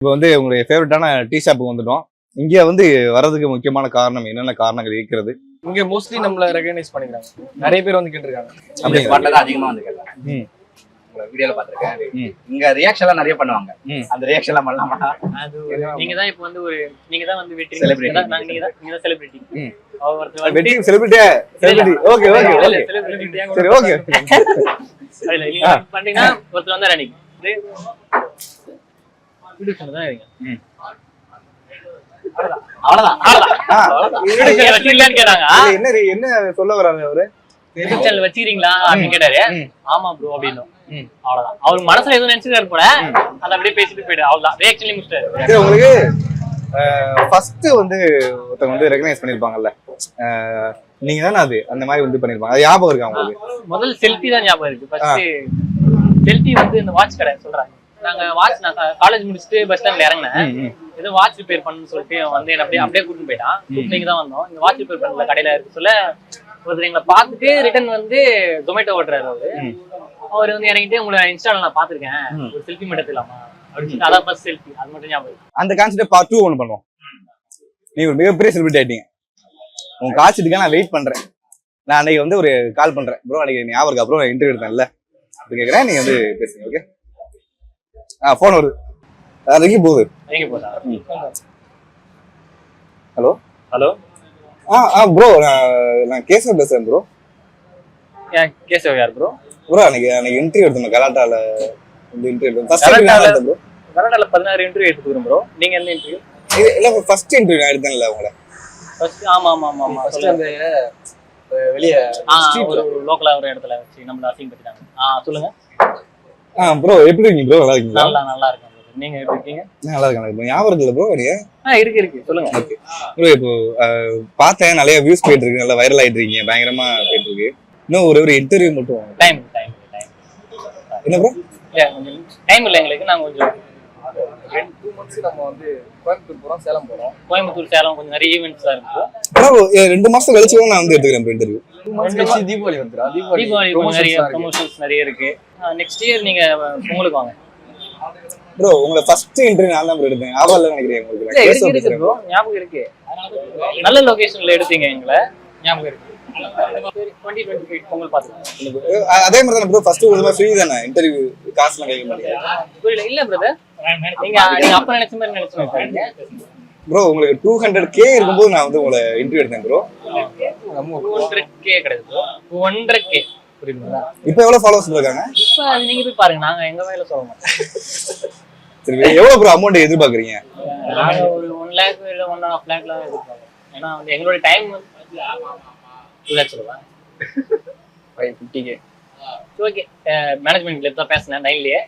இப்போ வந்து உங்களுடைய ஃபேவரட்டான டீ ஷாப்புக்கு வந்துட்டோம். இங்க வந்து வர்றதுக்கு முக்கியமான காரணம் என்னென்ன காரணங்கள் இருக்கிறது? இங்க மோஸ்ட்லி நம்மள ரெகக்னைஸ் பண்ணிக்கிறாங்க. நிறைய பேர் வந்து கேட்டிருக்காங்க. அந்த ஸ்பாட்ல தான் அதிகமா வந்து கேட்டாங்க. உங்க வீடியோல பாத்துர்க்கேன். இங்க ரியாக்ஷன் எல்லாம் நிறைய பண்ணுவாங்க. அந்த ரியாக்ஷன் எல்லாம் பண்ணலாமா? அது நீங்க தான் இப்போ வந்து நீங்க தான் வந்து வெட்டிங் செலிபிரிட்டி. நீங்க தான் செலிபிரிட்டி. அவர் wedding celebrity. Okay okay okay. சரி ஓகே. இல்ல நீங்க பண்ணீங்கன்னா ஒருத்தர் வந்தா அன்னைக்கு வீடியோ தான் இருங்க. என்ன சொல்ல வராங்க அவரு? சேனல் வச்சிருக்கீங்களா அப்படின்னு கேட்டாரு. ஆமா ப்ரோ அப்படின்னு. அவ்வளவுதான். அவர் மனசுல எதுவும் நினைச்சிருக்காரு போல. அதை அப்படியே பேசிட்டு போயிடு. அவ்வளவுதான். ரியாக்ஷன்லி முடிச்சிட்டாரு. உங்களுக்கு ஃபர்ஸ்ட் வந்து ஒருத்தவங்க வந்து ரெகக்னைஸ் பண்ணிருப்பாங்கல்ல, நீங்க தானே அது அந்த மாதிரி வந்து பண்ணிருப்பாங்க, அது ஞாபகம் இருக்கா உங்களுக்கு? முதல்ல செல்ஃபி தான் ஞாபகம் இருக்கு. ஃபர்ஸ்ட் செல்ஃபி வந்து இந்த வாட்ச் கடை சொல்றாங்க. நாங்க வாட்ச் நான் காலேஜ் முடிச்சுட்டு பஸ் ஸ்டாண்ட்ல இறங்கினேன். ஏதோ வாட்ச் ரிப்பேர் பண்ணணும்னு சொல்லிட்டு வந்து என்ன அப்படியே கூட்டிட்டு போயிட்டான். கூப்பிட்டு தான் வந்தோம். இந்த வாட்ச் ரிப்பேர் பண்ணல கடையில இருக்கு சொல்ல ஒருத்தர் எங்களை பார்த்துட்டு ரிட்டர்ன் வந்து ஜொமேட்டோ ஓட்டுறாரு. அவர் வந்து இறங்கிட்டு உங்களை இன்ஸ்டால நான் பாத்திருக்கேன், ஒரு செல்ஃபி மட்டும் எடுத்துலாமா அப்படின்னு. அதான் ஃபர்ஸ்ட் செல்ஃபி. அது மட்டும் ஞாபகம். அந்த கான்செப்ட் பார்ட் 2 ஒன்று பண்ணுவோம். நீங்க ஒரு மிகப்பெரிய செலிபிரிட்டி ஆயிட்டீங்க. உங்க காட்சிட்டுக்காக நான் வெயிட் பண்றேன். நான் அன்னைக்கு வந்து ஒரு கால் பண்றேன். ப்ரோ அன்னைக்கு ஞாபகம் இருக்கா ப்ரோ, இன்டர்வியூ எடுத்தேன்ல அப்படி கேட்கறேன். நீங்க வந்து பேசுங்க. ஓகே. போன் வருது. அதுக்கு போகுது. Hello hello. ப்ரோ நான் கேசவ பேசுறேன் ப்ரோ. கேசவ யார் ப்ரோ? ப்ரோ அன்னைக்கு இன்டர்வியூ எடுத்தேன் கலாட்டால. இந்த இன்டர்வியூ கலாட்டால 16 இன்டர்வியூ எடுத்துக்கிறோம் ப்ரோ. நீங்க என்ன இன்டர்வியூ? இல்ல ஃபர்ஸ்ட் இன்டர்வியூ நான் எடுத்தேன்ல உங்களை. ஃபர்ஸ்ட் ஆமா ஆமா ஆமா ஆமா. ஃபர்ஸ்ட் அந்த வெளிய ஸ்ட்ரீட்ல ஒரு லோக்கலா ஒரு இடத்துல வச்சு நம்மள அசிங்க பண்ணிட்டாங்க. சொல்லுங்க. ப்ரோ எப்படி இருக்கீங்க ப்ரோ? நல்லா இருக்கீங்களா? நல்லா இருக்கேன். நீங்க எப்படி இருக்கீங்க? நல்லா இருக்கேன். ஞாபகம் இருக்குல்ல ப்ரோ நீங்க? இருக்கு சொல்லுங்க. ஓகே ப்ரோ, இப்போ பார்த்தேன் நிறைய வியூஸ் போயிட்டு இருக்கு, நல்லா வைரல் ஆயிட்டு இருக்கீங்க, பயங்கரமா போயிட்டு இருக்கு. இன்னும் ஒரு இன்டர்வியூ மட்டும் டைம் என்ன ப்ரோ? கொஞ்சம் டைம் இல்லை எங்களுக்கு. நாங்க கொஞ்சம் 2 months நம்ம வந்து கோயம்புத்தூர் போறோம், சேலம் போறோம். கோயம்புத்தூர் சேலம் கொஞ்சம் நிறைய ஈவென்ட்ஸ் தான் இருக்கு. ப்ரோ 2 மாசம் கழிச்சு நான் வந்து எடுத்துக்கிறேன் இன்டர்வியூ. 2 months கழிச்சு தீபாவளி வந்துரும். தீபாவளி நிறைய ப்ரமோஷன்ஸ் நிறைய இருக்கு. நெக்ஸ்ட் இயர் நீங்க உங்களுக்கு வாங்க ப்ரோ. உங்களை ஃபர்ஸ்ட் இன்டர்வியூ நான் தான் எடுத்தேன். ஞாபகம் இல்ல நினைக்கிறேன் உங்களுக்கு? இருக்கு ப்ரோ, ஞாபகம் இருக்கு. நல்ல லொகேஷன்ல எடுத்தீங்க எங்களை, ஞாபகம் இருக்கு. 2025 பொங்கல் பாத்துக்கோங்க. அதே மாதிரி தான் ப்ரோ. ஃபர்ஸ்ட் ஒரு ஃப்ரீ தானே இன்டர்வியூ, காசுலாம் கேட்க மாட்டீங்க? இல்ல பிரதர், நீங்க அப்ப நினைச்ச மாதிரி நினைச்சீங்க ப்ரோ. உங்களுக்கு 200K இருக்கும்போது நான் வந்து உங்களை இன்டர்வியூ எடுத்தேன் ப்ரோ. 200K கிடையாது ப்ரோ, 100K. புரியுதுங்களா? இப்போ எவ்வளவு ஃபாலோவர்ஸ் இருக்காங்க? இப்போ அது நீங்க போய் பாருங்க, நாங்க எங்க வேலை சொல்ல மாட்டோம். சரி, எவ்வளவு ப்ரோ அமௌண்ட் எதிர்பார்க்கறீங்க? நாங்க ஒரு 1 lakh இல்ல 1.5 lakh எதிர்பார்க்கறோம். ஏன்னா வந்து எங்களோட டைம் 2 lakh சொல்லுவாங்க. 50K. ஓகே, மேனேஜ்மென்ட்ல தான் பேசனேன் லைன்லயே.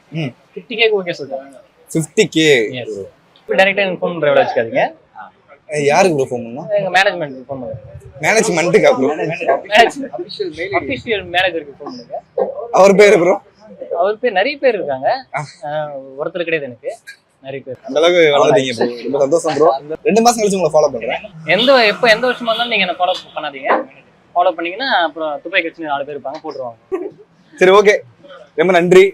50K ஓகே சொல்றாங்க. 50K. எஸ். இப்போ டைரக்டா ஃபோன் டிரைவர் வச்சுக்காதீங்க. யாருக்கு ப்ரோ ஃபோன் பண்ணனும்? எங்க மேனேஜ்மென்ட்க்கு ஃபோன் பண்ணுங்க. மேனேஜ்மென்ட்க்கு ப்ரோ? அபிஷியல் மேனேஜருக்கு ஃபோன் பண்ணுங்க. அவர் பேரு ப்ரோ? அவர் பேர் நிறைய பேர் இருக்காங்க. ஒருத்தர் கிடையாது எனக்கு, நிறைய பேர். அந்த அளவுக்கு வளர்ந்தீங்க ப்ரோ. ரொம்ப சந்தோஷம் ப்ரோ. 2 மாசம் கழிச்சு உங்களை ஃபாலோ பண்றேன். எந்த வருஷமா இருந்தாலும் நீங்க என்ன ஃபாலோ பண்ணாதீங்க. ஃபாலோ பண்ணீங்கன்னா அப்புறம் துபாய் கட்சி 4 பேர் இருப்பாங்க, போட்டுருவாங்க. சரி ஓகே, ரொம்ப நன்றி.